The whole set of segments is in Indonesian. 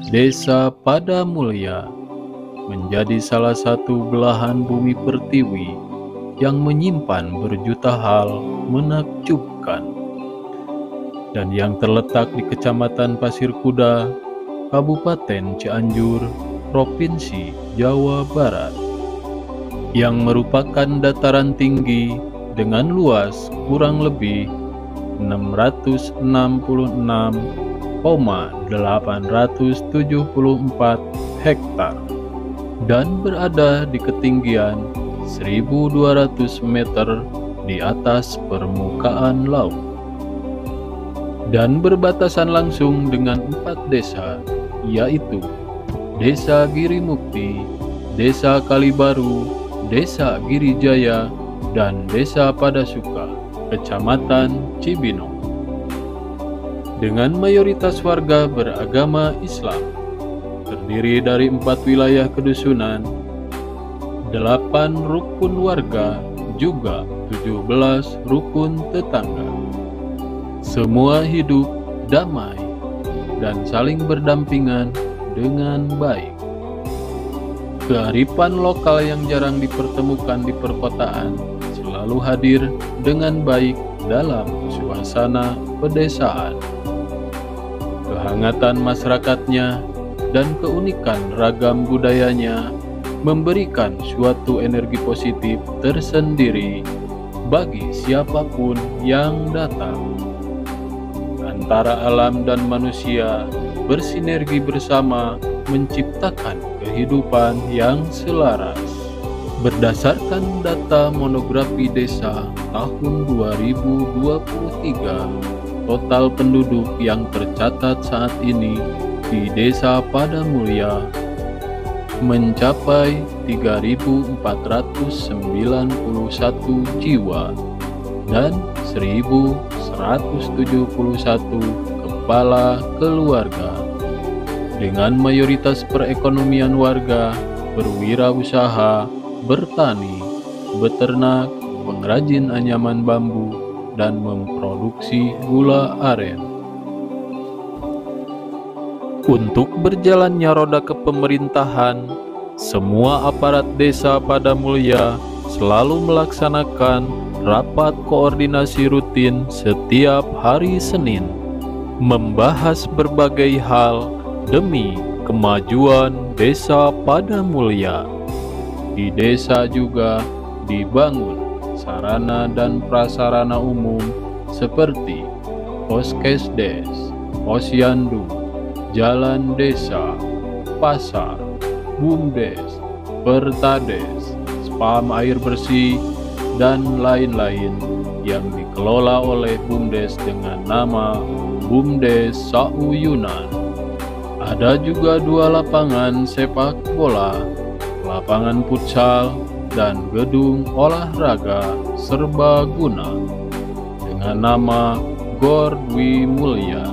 Desa Padamulya menjadi salah satu belahan bumi pertiwi yang menyimpan berjuta hal menakjubkan dan yang terletak di Kecamatan Pasir Kuda, Kabupaten Cianjur, Provinsi Jawa Barat, yang merupakan dataran tinggi dengan luas kurang lebih 666,874 hektar dan berada di ketinggian 1.200 meter di atas permukaan laut dan berbatasan langsung dengan 4 desa, yaitu Desa Girimukti, Desa Kalibaru, Desa Girijaya, dan Desa Padasuka, Kecamatan Cibinong. Dengan mayoritas warga beragama Islam, terdiri dari 4 wilayah kedusunan, 8 rukun warga, juga 17 rukun tetangga. Semua hidup damai dan saling berdampingan dengan baik. Kearifan lokal yang jarang dipertemukan di perkotaan selalu hadir dengan baik dalam suasana pedesaan. Kehangatan masyarakatnya dan keunikan ragam budayanya memberikan suatu energi positif tersendiri bagi siapapun yang datang. Antara alam dan manusia bersinergi bersama menciptakan kehidupan yang selaras. Berdasarkan data monografi desa tahun 2023, total penduduk yang tercatat saat ini di Desa Padamulya mencapai 3.491 jiwa dan 1.171 kepala keluarga, dengan mayoritas perekonomian warga berwirausaha, bertani, beternak, pengrajin anyaman bambu, dan memproduksi gula aren. Untuk berjalannya roda kepemerintahan, semua aparat Desa Padamulya selalu melaksanakan rapat koordinasi rutin setiap hari Senin, membahas berbagai hal demi kemajuan Desa Padamulya. Di desa juga dibangun sarana dan prasarana umum seperti Poskesdes, Posyandu, Jalan Desa, Pasar, Bumdes, Pertades, spam air bersih, dan lain-lain yang dikelola oleh Bumdes dengan nama Bumdes Sauyunan. Ada juga 2 lapangan sepak bola, lapangan futsal, dan gedung olahraga serbaguna dengan nama Gor Dwi Mulya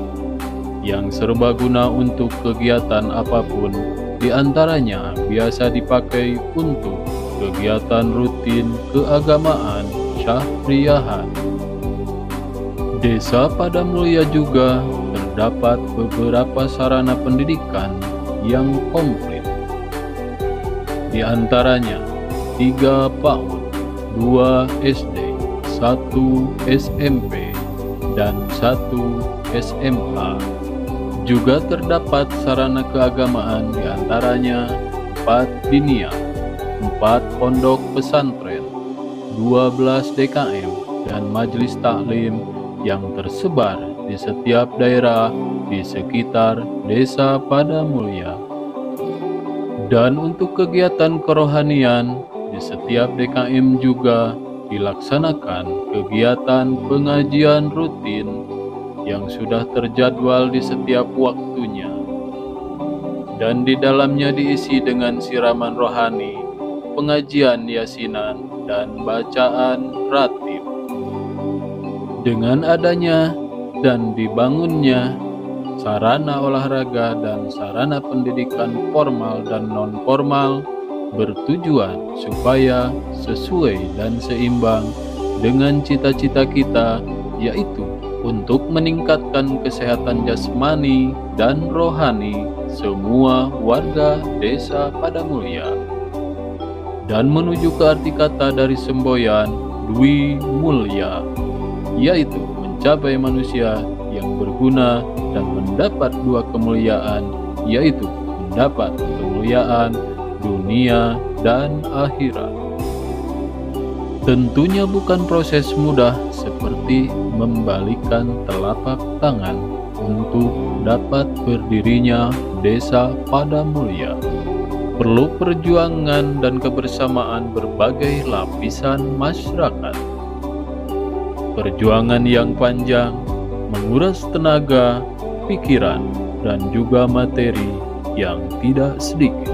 yang serbaguna untuk kegiatan apapun, diantaranya biasa dipakai untuk kegiatan rutin keagamaan syahriyahan. Desa Padamulya juga terdapat beberapa sarana pendidikan yang komplit, di antaranya 3 PAUD, 2 SD, 1 SMP, dan 1 SMA. Juga terdapat sarana keagamaan, di antaranya 4 diniyah, 4 pondok pesantren, 12 DKM, dan majelis taklim yang tersebar di setiap daerah di sekitar Desa Padamulya. Dan untuk kegiatan kerohanian, di setiap DKM juga dilaksanakan kegiatan pengajian rutin yang sudah terjadwal di setiap waktunya, dan di dalamnya diisi dengan siraman rohani, pengajian yasinan, dan bacaan ratib. Dengan adanya dan dibangunnya sarana olahraga dan sarana pendidikan formal dan non-formal bertujuan supaya sesuai dan seimbang dengan cita-cita kita, yaitu untuk meningkatkan kesehatan jasmani dan rohani semua warga desa Padamulya. Dan menuju ke arti kata dari semboyan Dwi Mulya, yaitu mencapai manusia yang berguna dan mendapat dua kemuliaan, yaitu mendapat kemuliaan dunia dan akhirat. Tentunya bukan proses mudah seperti membalikan telapak tangan untuk dapat berdirinya desa Padamulya. Perlu perjuangan dan kebersamaan berbagai lapisan masyarakat. Perjuangan yang panjang, menguras tenaga, pikiran, dan juga materi yang tidak sedikit.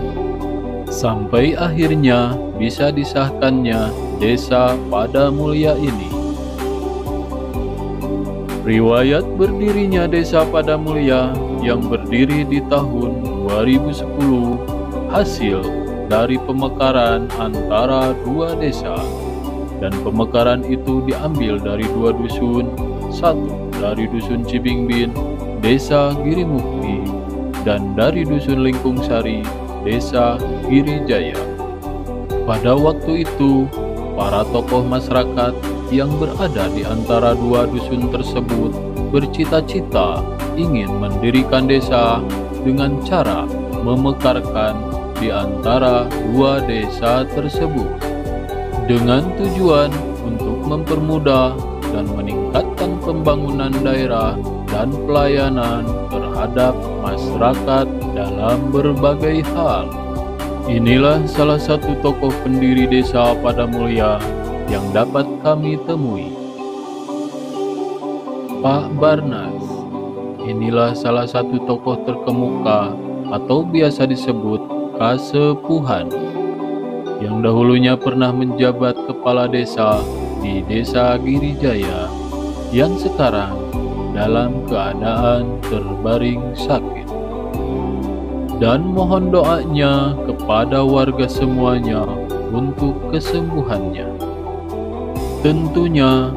Sampai akhirnya bisa disahkannya desa Padamulya ini. Riwayat berdirinya desa Padamulya yang berdiri di tahun 2010 hasil dari pemekaran antara dua desa, dan pemekaran itu diambil dari dua dusun, satu dari dusun Cibingbin, desa Girimukti, dan dari dusun Lingkungsari, desa Girijaya. Pada waktu itu, para tokoh masyarakat yang berada di antara dua dusun tersebut bercita-cita ingin mendirikan desa dengan cara memekarkan di antara dua desa tersebut, dengan tujuan untuk mempermudah dan meningkatkan pembangunan daerah dan pelayanan terhadap masyarakat dalam berbagai hal. Inilah salah satu tokoh pendiri desa Padamulya yang dapat kami temui. Pak Barnas. Inilah salah satu tokoh terkemuka atau biasa disebut Kasepuhan, yang dahulunya pernah menjabat kepala desa di desa Girijaya, yang sekarang dalam keadaan terbaring sakit. Dan mohon doanya kepada warga semuanya untuk kesembuhannya. Tentunya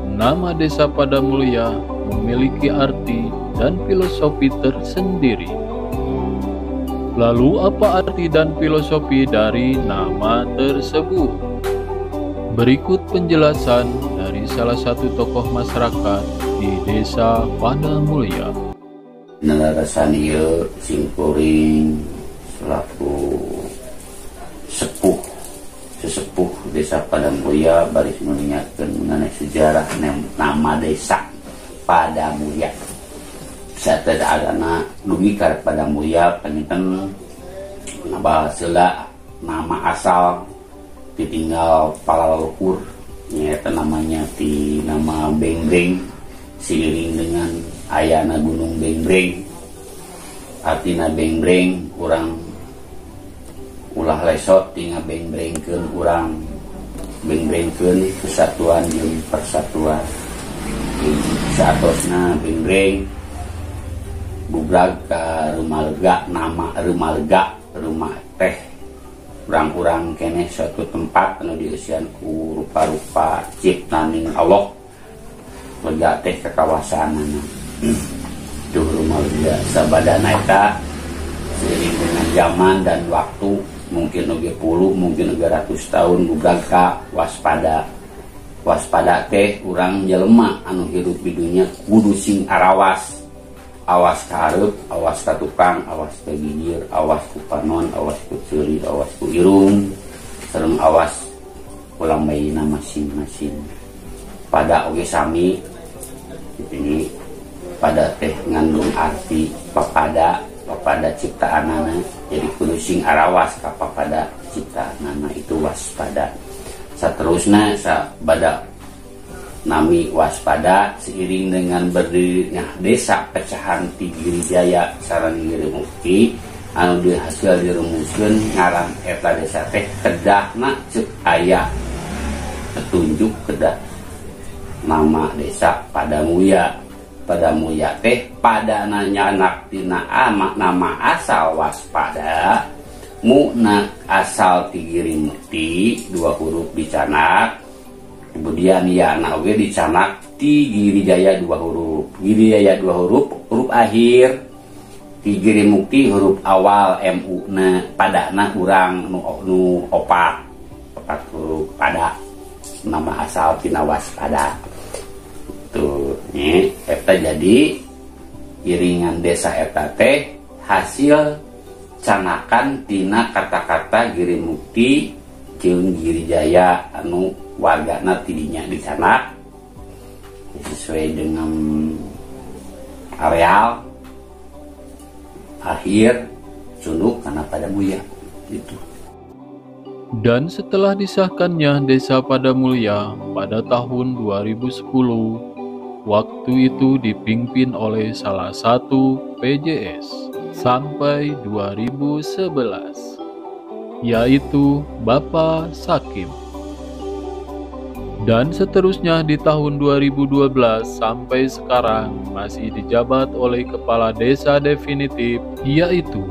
nama desa Padamulya memiliki arti dan filosofi tersendiri. Lalu apa arti dan filosofi dari nama tersebut? Berikut penjelasan dari salah satu tokoh masyarakat di desa Padamulya. Nelarasan ieu simkuring selaku sesepuh desa Padamulya baris mengingatkan mengenai sejarah nama desa Padamulya. Saat ada dugi karek Padamulya penginten bahasela nama asal ditinggal palaluhur, nyata namanya di nama Bengbreng, seiring dengan ayana gunung Bengbreng. Artina Bengbreng urang ulah lesot tinggal Bengbrengkeun urang, Bengbrengkeun kesatuan jeung persatuan. Saatosna Bengbreng bubrag ka rumah lega, nama rumah lega, rumah teh urang-urang kene suatu tempat anu dieusian ku rupa-rupa ciptaning Allah, lega teh ka kawasanana. Duh rumah lega sabadana eta seiring dengan zaman dan waktu, mungkin oge 10 mungkin oge 100 tahun bubrag ka waspada. Waspada teh urang jelema anu hirup di dunia kudu sing arawas. Awas ka hareup, awas ka tukang, awas ka gigir, awas ku panon, awas ku ceuri, awas ku irung, sareng awas ulang bayiina masing-masing. Pada oge sami ini pada teh ngandung arti papada ciptaanana, jadi kudu sing arawas ka papada ciptaanana itu waspada. Saterusna sabada nami waspada seiring dengan berdirinya desa pecahan ti Girijaya sareng Girimukti anu dihasil dirumuskeun ngaran eta desa teh kedahna ceuk aya petunjuk kedah nama desa Padamulya. Padamulya teh padana nyanak tina nama asal waspada, muna asal ti Girimukti 2 huruf dicanak, kemudian ya na oge dicanak Ti Girijaya 2 huruf. Girijaya 2 huruf, huruf akhir. Ti Giri Mukti huruf awal MU na padana urang nu opat huruf pada. Nama asal tina waspada. Tuh, nih eta jadi iringan desa eta teh hasil canakan tina kata-kata Giri Mukti jeung Girijaya anu wargana tidinya dicanak sesuai dengan areal akhir Sunduk karena Padamulya itu. Dan setelah disahkannya Desa Padamulya pada tahun 2010, waktu itu dipimpin oleh salah satu PJS sampai 2011, yaitu Bapak Sakim. Dan seterusnya di tahun 2012 sampai sekarang masih dijabat oleh Kepala Desa definitif, yaitu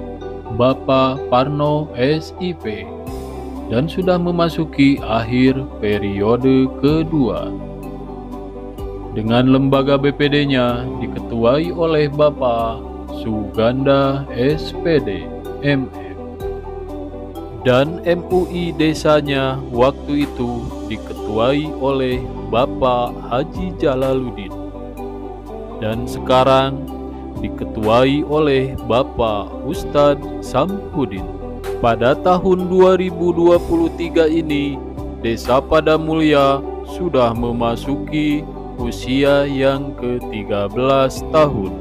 Bapak Parno SIP, dan sudah memasuki akhir periode kedua. Dengan lembaga BPD-nya diketuai oleh Bapak Suganda SPD MM. Dan MUI desanya waktu itu diketuai oleh Bapak Haji Jalaluddin. Dan sekarang diketuai oleh Bapak Ustadz Samhudin. Pada tahun 2023 ini, Desa Padamulya sudah memasuki usia yang ke-13 tahun.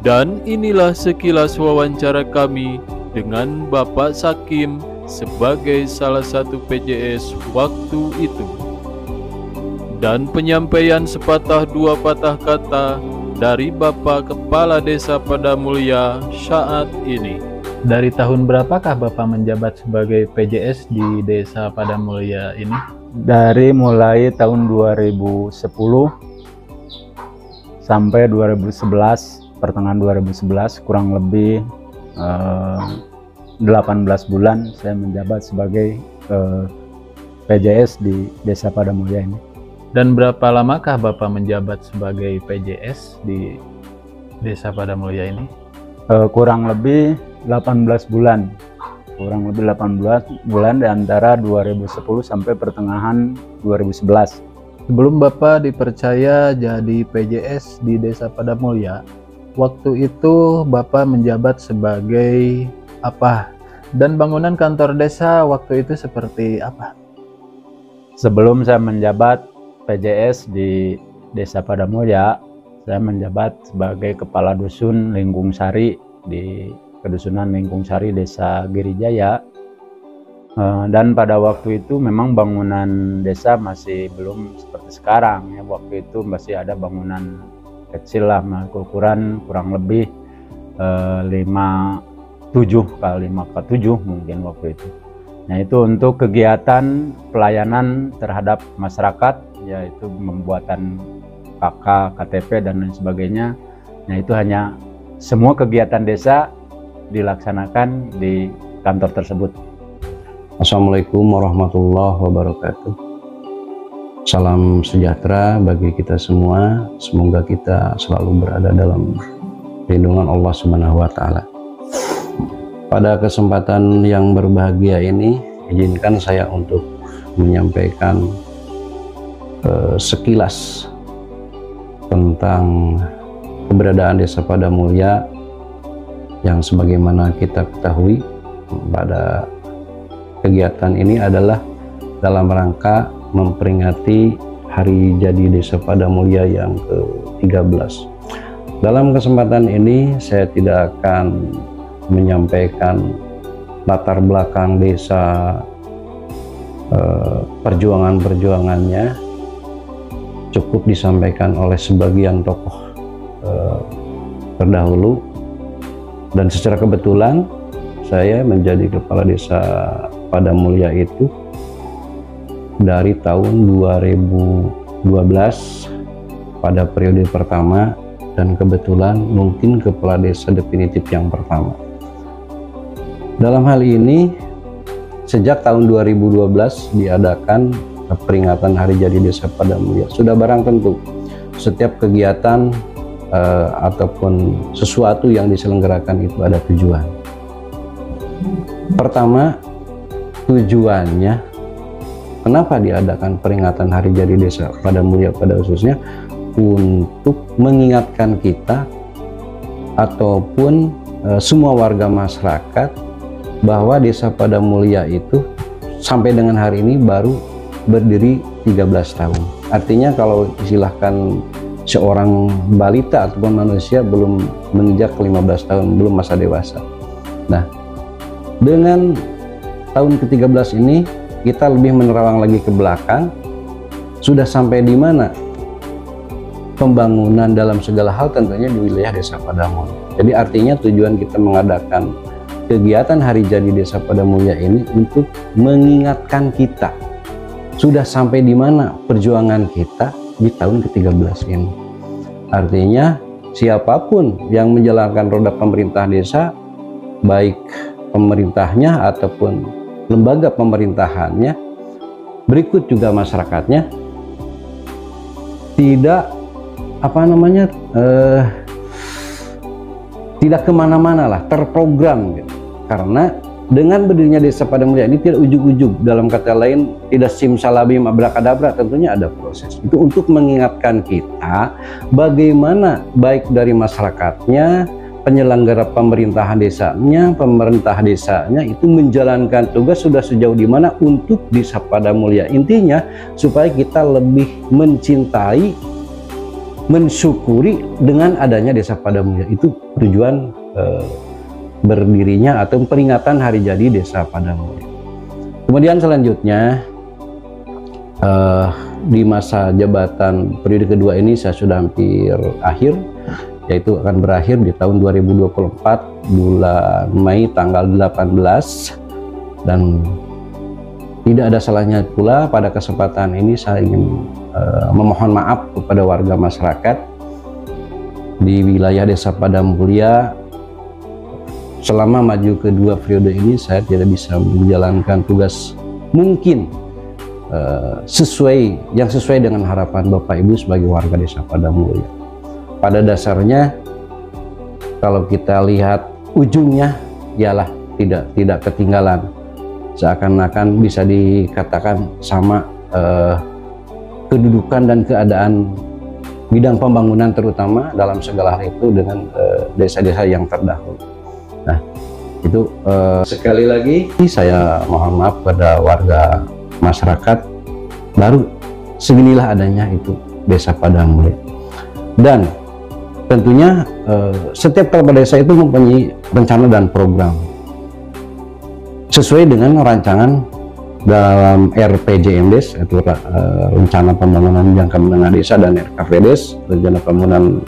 Dan inilah sekilas wawancara kami dengan Bapak Sakim sebagai salah satu PJS waktu itu. Dan penyampaian sepatah dua patah kata dari Bapak Kepala Desa Padamulya saat ini. Dari tahun berapakah Bapak menjabat sebagai PJS di Desa Padamulya ini? Dari mulai tahun 2010 sampai 2011, pertengahan 2011, kurang lebih 18 bulan saya menjabat sebagai PJS di Desa Padamulya ini. Dan berapa lamakah Bapak menjabat sebagai PJS di Desa Padamulya ini? Kurang lebih 18 bulan. Kurang lebih 18 bulan di antara 2010 sampai pertengahan 2011. Sebelum Bapak dipercaya jadi PJS di Desa Padamulya, waktu itu Bapak menjabat sebagai apa? Dan bangunan kantor desa waktu itu seperti apa? Sebelum saya menjabat PJS di Desa Padamulya, saya menjabat sebagai Kepala Dusun Lingkung Sari di Kedusunan Lingkung Sari Desa Girijaya. Dan pada waktu itu memang bangunan desa masih belum seperti sekarang ya. Waktu itu masih ada bangunan kecil lah, ukuran kurang lebih 7 kali 5x7 mungkin waktu itu. Nah, itu untuk kegiatan pelayanan terhadap masyarakat, yaitu pembuatan KK, KTP dan lain sebagainya. Nah, itu hanya semua kegiatan desa dilaksanakan di kantor tersebut. Assalamualaikum warahmatullahi wabarakatuh. Salam sejahtera bagi kita semua. Semoga kita selalu berada dalam lindungan Allah Subhanahu wa Ta'ala. Pada kesempatan yang berbahagia ini, izinkan saya untuk menyampaikan sekilas tentang keberadaan Desa Padamulya yang sebagaimana kita ketahui pada kegiatan ini adalah dalam rangka memperingati Hari Jadi Desa Padamulya yang ke-13. Dalam kesempatan ini saya tidak akan menyampaikan latar belakang desa, perjuangan-perjuangannya, cukup disampaikan oleh sebagian tokoh terdahulu. Dan secara kebetulan saya menjadi Kepala Desa Padamulya itu dari tahun 2012 pada periode pertama, dan kebetulan mungkin Kepala Desa definitif yang pertama. Dalam hal ini, sejak tahun 2012 diadakan peringatan Hari Jadi Desa Padamulya? Sudah barang tentu setiap kegiatan ataupun sesuatu yang diselenggarakan itu ada tujuan. Pertama, tujuannya kenapa diadakan peringatan Hari Jadi Desa Padamulya pada khususnya untuk mengingatkan kita ataupun semua warga masyarakat bahwa Desa Padamulya itu sampai dengan hari ini baru berdiri 13 tahun. Artinya kalau istilahkan seorang balita ataupun manusia belum menginjak 15 tahun, belum masa dewasa. Nah, dengan tahun ke-13 ini kita lebih menerawang lagi ke belakang, sudah sampai di mana pembangunan dalam segala hal tentunya di wilayah Desa Padamulya. Jadi artinya tujuan kita mengadakan kegiatan Hari Jadi Desa Padamulya ini untuk mengingatkan kita sudah sampai di mana perjuangan kita di tahun ke-13 ini. Artinya siapapun yang menjalankan roda pemerintah desa, baik pemerintahnya ataupun lembaga pemerintahannya, berikut juga masyarakatnya, tidak tidak kemana-mana lah, terprogram gitu. Karena dengan berdirinya Desa Padamulya ini tidak ujuk-ujuk, dalam kata lain tidak simsalabim abrakadabra, tentunya ada proses. Itu untuk mengingatkan kita bagaimana baik dari masyarakatnya, penyelenggara pemerintahan desanya, pemerintah desanya itu menjalankan tugas sudah sejauh di mana untuk Desa Padamulya. Intinya supaya kita lebih mencintai, mensyukuri dengan adanya Desa Padamulya. Itu tujuan berdirinya atau peringatan Hari Jadi Desa Padamulya. Kemudian selanjutnya di masa jabatan periode kedua ini saya sudah hampir akhir, yaitu akan berakhir di tahun 2024 bulan Mei tanggal 18, dan tidak ada salahnya pula pada kesempatan ini saya ingin memohon maaf kepada warga masyarakat di wilayah Desa Padamulya. Selama maju kedua periode ini saya tidak bisa menjalankan tugas mungkin sesuai dengan harapan Bapak Ibu sebagai warga Desa Padamulya. Pada dasarnya kalau kita lihat ujungnya ialah tidak ketinggalan, seakan-akan bisa dikatakan sama kedudukan dan keadaan bidang pembangunan terutama dalam segala hal itu dengan desa-desa yang terdahulu. Nah, itu sekali lagi saya mohon maaf pada warga masyarakat, baru seginilah adanya itu Desa Padamulya. Dan tentunya setiap kepala desa itu mempunyai rencana dan program sesuai dengan rancangan dalam RPJMDes, itu rencana pembangunan jangka menengah desa, dan RKPDes, rencana pembangunan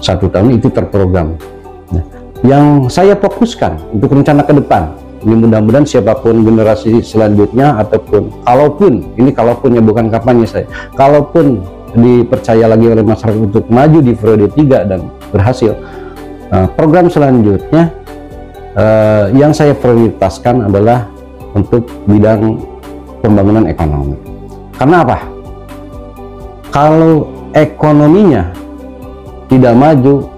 1 tahun itu terprogram. Nah, yang saya fokuskan untuk rencana ke depan ini, mudah-mudahan siapapun generasi selanjutnya ataupun kalaupun ya bukan kampanye saya, kalaupun dipercaya lagi oleh masyarakat untuk maju di periode 3 dan berhasil, program selanjutnya yang saya prioritaskan adalah untuk bidang pembangunan ekonomi. Karena apa? Kalau ekonominya tidak maju,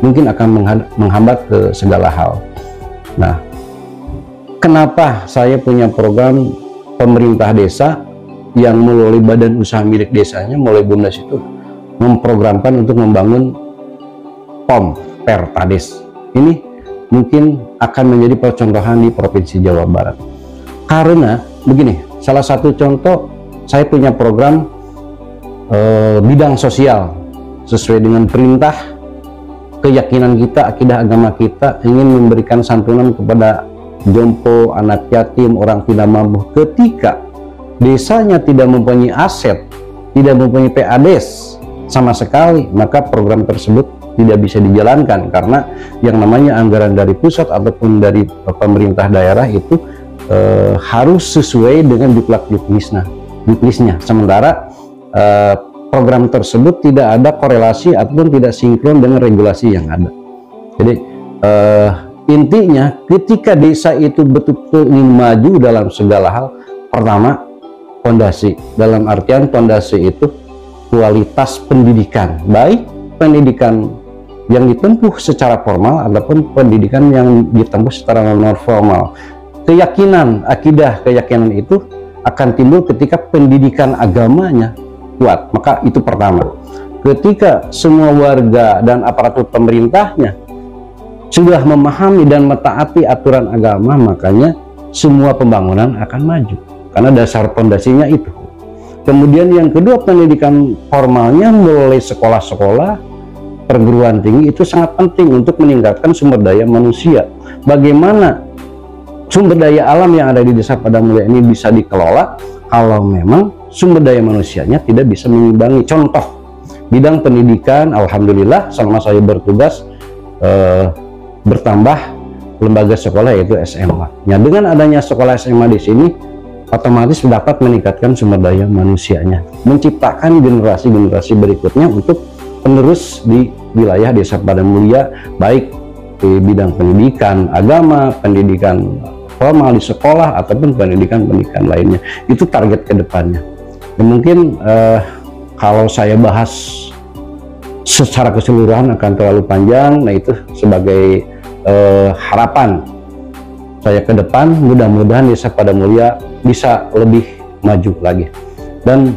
mungkin akan menghambat ke segala hal. Nah, kenapa saya punya program pemerintah desa yang melalui badan usaha milik desanya, mulai BUMDes itu memprogramkan untuk membangun POM Pertades. Ini mungkin akan menjadi percontohan di Provinsi Jawa Barat. Karena begini, salah satu contoh, saya punya program bidang sosial sesuai dengan perintah keyakinan kita, akidah agama kita, ingin memberikan santunan kepada jompo, anak yatim, orang tidak mampu ketika desanya tidak mempunyai aset, tidak mempunyai PADes sama sekali, maka program tersebut tidak bisa dijalankan karena yang namanya anggaran dari pusat ataupun dari pemerintah daerah itu harus sesuai dengan juknisnya. Sementara program tersebut tidak ada korelasi ataupun tidak sinkron dengan regulasi yang ada. Jadi intinya ketika desa itu betul-betul ingin maju dalam segala hal, pertama pondasi. Dalam artian pondasi itu kualitas pendidikan, baik pendidikan yang ditempuh secara formal ataupun pendidikan yang ditempuh secara non formal. Keyakinan, akidah, keyakinan itu akan timbul ketika pendidikan agamanya kuat. Maka itu pertama. Ketika semua warga dan aparatur pemerintahnya sudah memahami dan mentaati aturan agama, makanya semua pembangunan akan maju. Karena dasar pondasinya itu. Kemudian yang kedua, pendidikan formalnya mulai sekolah-sekolah, perguruan tinggi itu sangat penting untuk meningkatkan sumber daya manusia. Bagaimana sumber daya alam yang ada di Desa Padamulya ini bisa dikelola kalau memang sumber daya manusianya tidak bisa mengimbangi. Contoh, bidang pendidikan, alhamdulillah selama saya bertugas bertambah lembaga sekolah yaitu SMA. Ya, dengan adanya sekolah SMA di sini otomatis dapat meningkatkan sumber daya manusianya, menciptakan generasi-generasi berikutnya untuk penerus di wilayah Desa Padamulya, baik di bidang pendidikan agama, pendidikan formal di sekolah ataupun pendidikan-pendidikan lainnya. Itu target kedepannya. Dan mungkin kalau saya bahas secara keseluruhan akan terlalu panjang. Nah, itu sebagai harapan saya ke depan, mudah-mudahan Desa Padamulya bisa lebih maju lagi. Dan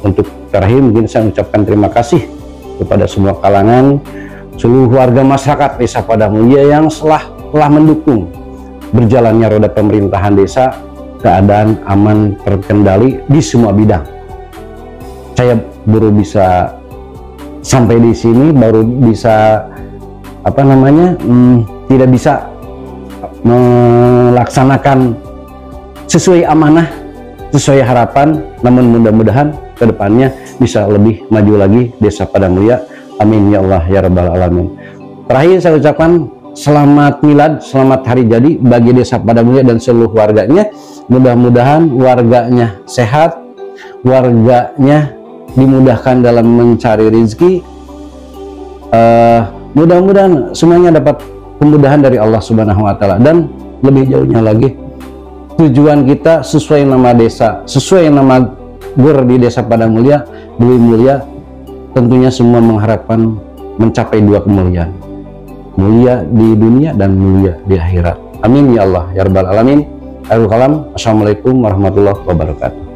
untuk terakhir mungkin saya ucapkan terima kasih kepada semua kalangan, seluruh warga masyarakat Desa Padamulya yang telah mendukung berjalannya roda pemerintahan desa, keadaan aman terkendali di semua bidang. Saya baru bisa sampai di sini, baru bisa tidak bisa melaksanakan sesuai amanah, sesuai harapan, namun mudah-mudahan kedepannya bisa lebih maju lagi Desa Padamulya. Amin ya Allah ya Rabbal Alamin. Terakhir saya ucapkan selamat milad, selamat hari jadi bagi Desa Padamulya dan seluruh warganya. Mudah-mudahan warganya sehat, warganya dimudahkan dalam mencari rezeki. Mudah-mudahan semuanya dapat kemudahan dari Allah Subhanahu wa Ta'ala. Dan lebih jauhnya lagi, tujuan kita sesuai nama desa, sesuai nama GER di Desa Padamulya, Dwi Mulia, tentunya semua mengharapkan mencapai dua kemuliaan, mulia di dunia dan mulia di akhirat. Amin ya Allah ya Rabbal Alamin. Assalamualaikum warahmatullahi wabarakatuh.